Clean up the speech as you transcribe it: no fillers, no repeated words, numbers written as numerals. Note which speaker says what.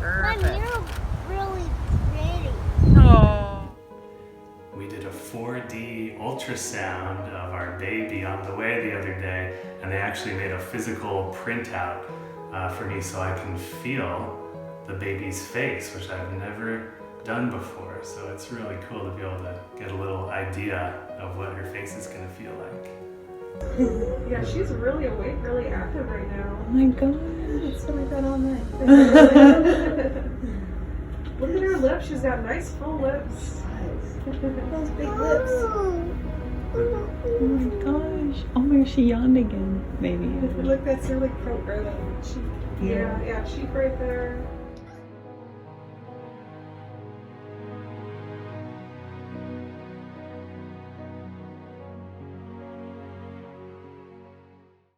Speaker 1: Perfect.
Speaker 2: Mom, you're really pretty.
Speaker 1: Oh.
Speaker 3: We did a 4D ultrasound of our baby on the way the other day, and they actually made a physical printout for me so I can feel the baby's face, which I've never done before. So it's really cool to be able to get a little idea of what her face is going to feel like.
Speaker 4: Yeah, she's really awake, really active right now.
Speaker 1: Oh my god, it's been like that all night.
Speaker 4: Look at her lips. She's got nice full lips.
Speaker 1: Those big lips. Oh my gosh. Oh my gosh, she yawned again, maybe.
Speaker 4: Look, that's her like front or the cheek. Yeah, cheek right there.